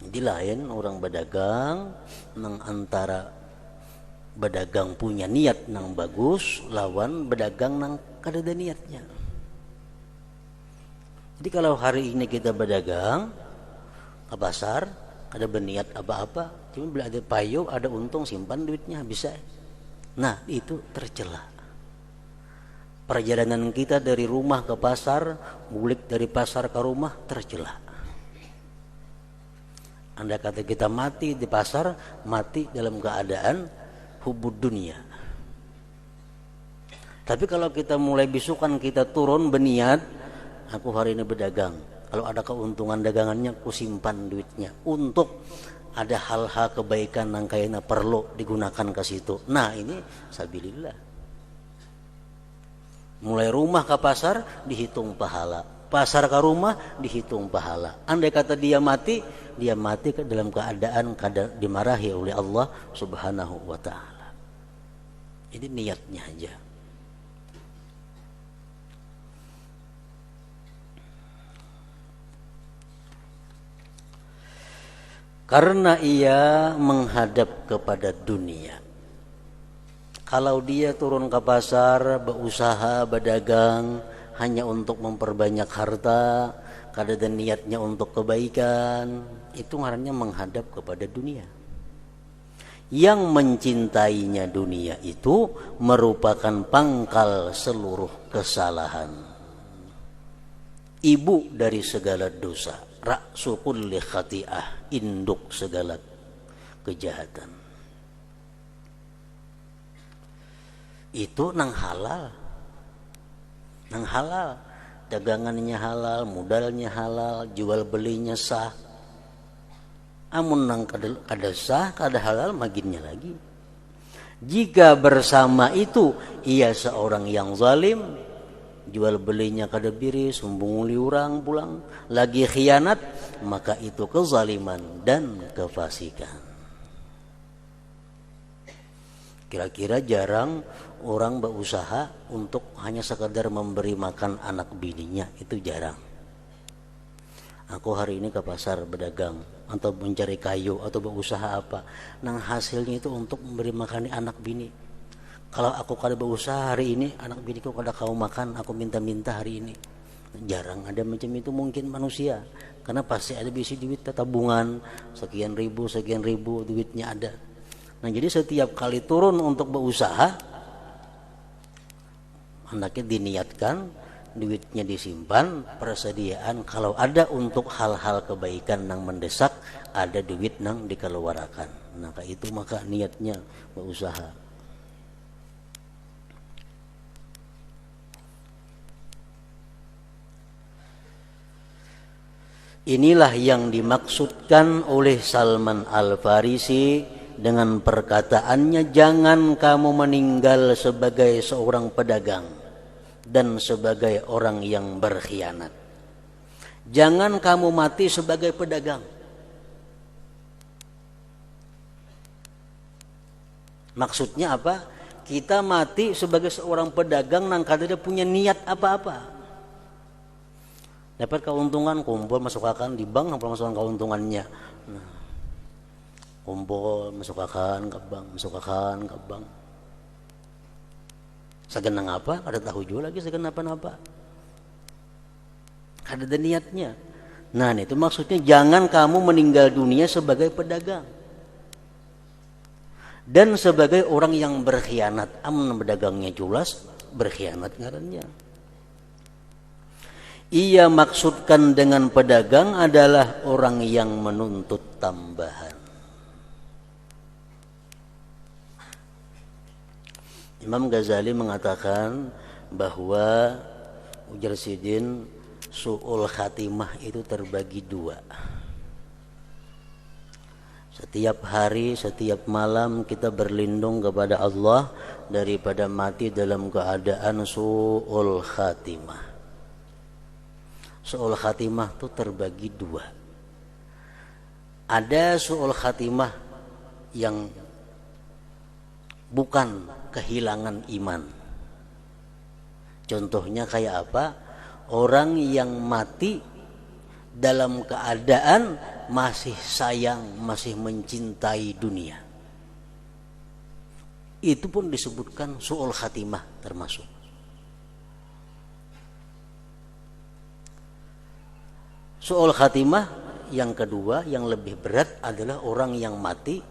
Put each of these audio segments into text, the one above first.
Jadi lain orang berdagang nang antara berdagang punya niat nang bagus lawan berdagang nang kada ada niatnya. Jadi kalau hari ini kita berdagang ke pasar ada berniat apa-apa, cuma bila ada payu ada untung simpan duitnya bisa. Nah itu tercela. Perjalanan kita dari rumah ke pasar, bulik dari pasar ke rumah tercela. Anda kata kita mati di pasar, mati dalam keadaan hubud dunia. Tapi kalau kita mulai bisukan kita turun berniat, aku hari ini berdagang. Kalau ada keuntungan dagangannya, aku simpan duitnya untuk ada hal-hal kebaikan yang kayaknya perlu digunakan ke situ. Nah ini sabilillah. Mulai rumah ke pasar dihitung pahala, pasar ke rumah dihitung pahala. Andai kata dia mati ke dalam keadaan dimarahi oleh Allah Subhanahu wa ta'ala. Ini niatnya aja. Karena ia menghadap kepada dunia. Kalau dia turun ke pasar, berusaha, berdagang hanya untuk memperbanyak harta, kada ada niatnya untuk kebaikan, itu ngarannya menghadap kepada dunia. Yang mencintainya dunia itu merupakan pangkal seluruh kesalahan, ibu dari segala dosa, ra'su kulli khati'ah, induk segala kejahatan. Itu nang halal, dagangannya halal, modalnya halal, jual belinya sah. Amun nang kada sah, kada halal, maginnya lagi. Jika bersama itu ia seorang yang zalim, jual belinya kada biri, sumbunguli orang pulang, lagi khianat, maka itu kezaliman dan kefasikan. Kira-kira jarang orang berusaha untuk hanya sekadar memberi makan anak bininya, itu jarang. Aku hari ini ke pasar berdagang atau mencari kayu atau berusaha apa, nang hasilnya itu untuk memberi makan anak bini. Kalau aku kada berusaha hari ini, anak biniku kada kau makan, aku minta-minta hari ini. Jarang ada macam itu mungkin manusia, karena pasti ada bisi duit tabungan sekian ribu duitnya ada. Nah jadi setiap kali turun untuk berusaha, anaknya diniatkan, duitnya disimpan, persediaan kalau ada untuk hal-hal kebaikan yang mendesak, ada duit yang dikeluarkan. Nah itu maka niatnya berusaha. Inilah yang dimaksudkan oleh Salman Al-Farisi dengan perkataannya, jangan kamu meninggal sebagai seorang pedagang dan sebagai orang yang berkhianat. Jangan kamu mati sebagai pedagang. Maksudnya apa? Kita mati sebagai seorang pedagang nang kada punya niat apa-apa. Dapat keuntungan, kumpul masukkan di bank, apa masukkan keuntungannya. Nah, kumpul masukkan ke bank. Segenang apa? Kada tahu juga lagi segenang apa-apa. Kada ada niatnya. Nah, itu maksudnya jangan kamu meninggal dunia sebagai pedagang dan sebagai orang yang berkhianat. Amun berdagangnya jelas, berkhianat ngarannya. Ia maksudkan dengan pedagang adalah orang yang menuntut tambahan. Imam Ghazali mengatakan bahwa ujar sidin su'ul khatimah itu terbagi dua. Setiap hari, setiap malam kita berlindung kepada Allah daripada mati dalam keadaan su'ul khatimah. Su'ul khatimah itu terbagi dua. Ada su'ul khatimah yang bukan kehilangan iman. Contohnya kayak apa? Orang yang mati dalam keadaan masih sayang, masih mencintai dunia. Itu pun disebutkan su'ul khatimah termasuk. Su'ul khatimah yang kedua yang lebih berat adalah orang yang mati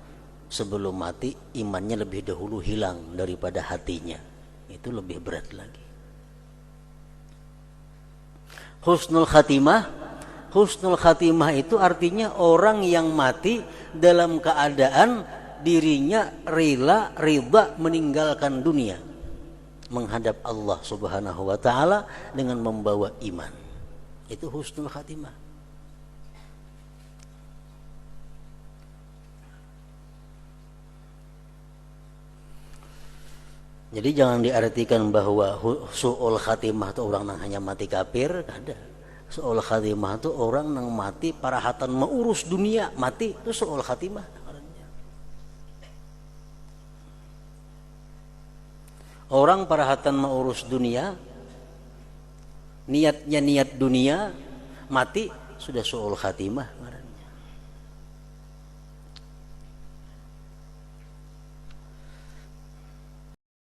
sebelum mati imannya lebih dahulu hilang daripada hatinya. Itu lebih berat lagi. Husnul khatimah itu artinya orang yang mati dalam keadaan dirinya ridha meninggalkan dunia, menghadap Allah Subhanahu wa taala dengan membawa iman. Itu husnul khatimah. Jadi jangan diartikan bahwa su'ul khatimah itu orang yang hanya mati kafir, ada. Su'ul khatimah itu orang yang mati parahatan mengurus dunia, mati itu su'ul khatimah. Orang parahatan mengurus dunia, niatnya niat dunia, mati sudah su'ul khatimah.